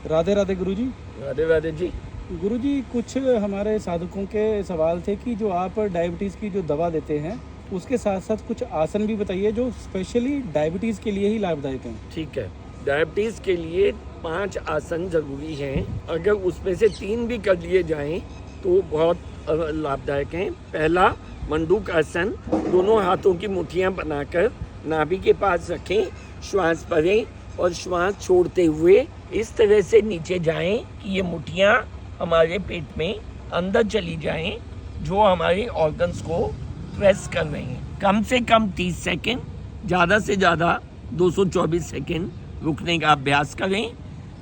राधे राधे गुरुजी। राधे राधे जी। गुरुजी, कुछ हमारे साधकों के सवाल थे कि जो आप डायबिटीज़ की जो दवा देते हैं उसके साथ साथ कुछ आसन भी बताइए जो स्पेशली डायबिटीज़ के लिए ही लाभदायक हैं। ठीक है, डायबिटीज़ के लिए 5 आसन जरूरी हैं। अगर उसमें से 3 भी कर लिए जाएं तो बहुत लाभदायक हैं। पहला मंडूक आसन, दोनों हाथों की मुट्ठियां बनाकर नाभि के पास रखें, श्वास भरें और श्वास छोड़ते हुए इस तरह से नीचे जाएं कि ये मुट्ठियां हमारे पेट में अंदर चली जाएं, जो हमारे ऑर्गन्स को प्रेस कर रही हैं। कम से कम 30 सेकेंड, ज़्यादा से ज़्यादा 224 सेकेंड रुकने का अभ्यास करें।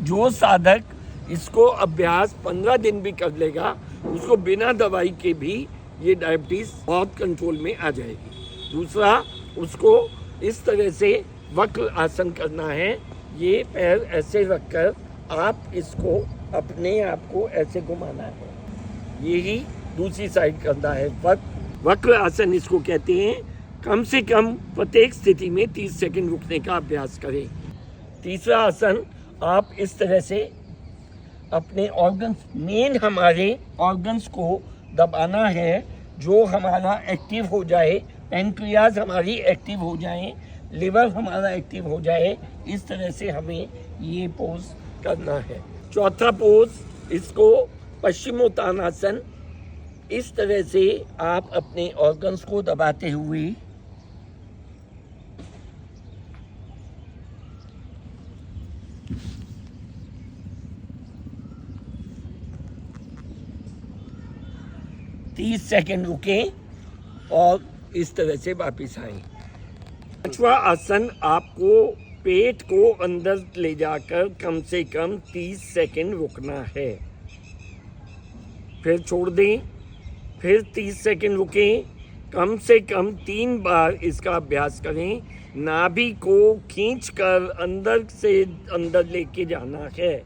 जो साधक इसको अभ्यास 15 दिन भी कर लेगा, उसको बिना दवाई के भी ये डायबिटीज़ बहुत कंट्रोल में आ जाएगी। दूसरा, उसको इस तरह से वक्र आसन करना है। ये पैर ऐसे रखकर आप इसको अपने आप को ऐसे घुमाना है, यही दूसरी साइड करना है। वक्र आसन इसको कहते हैं। कम से कम प्रत्येक स्थिति में 30 सेकंड रुकने का अभ्यास करें। तीसरा आसन, आप इस तरह से अपने ऑर्गन्स, मेन हमारे ऑर्गन्स को दबाना है, जो हमारा एक्टिव हो जाए, पैनक्रियाज हमारी एक्टिव हो जाए, लिवर हमारा एक्टिव हो जाए। इस तरह से हमें ये पोज करना है। चौथा पोज, इसको पश्चिमोत्तानासन। इस तरह से आप अपने ऑर्गन्स को दबाते हुए तीस सेकेंड रुकें और इस तरह से वापिस आए। पांचवा आसन, आपको पेट को अंदर ले जाकर कम से कम 30 सेकेंड रुकना है, फिर छोड़ दें, फिर 30 सेकेंड रुकें। कम से कम 3 बार इसका अभ्यास करें। नाभि को खींचकर अंदर से अंदर लेके जाना है,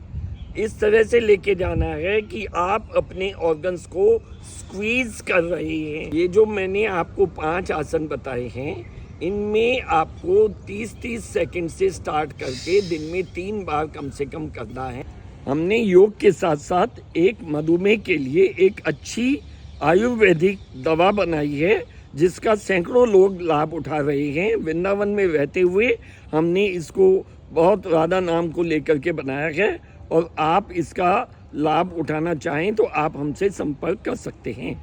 इस तरह से लेके जाना है कि आप अपने ऑर्गन्स को स्क्वीज कर रहे हैं। ये जो मैंने आपको 5 आसन बताए हैं, इनमें आपको 30-30 सेकंड से स्टार्ट करके दिन में 3 बार कम से कम करना है। हमने योग के साथ साथ एक मधुमेह के लिए एक अच्छी आयुर्वेदिक दवा बनाई है, जिसका सैकड़ों लोग लाभ उठा रहे हैं। वृंदावन में रहते हुए हमने इसको बहुत राधा नाम को लेकर के बनाया है, और आप इसका लाभ उठाना चाहें तो आप हमसे संपर्क कर सकते हैं।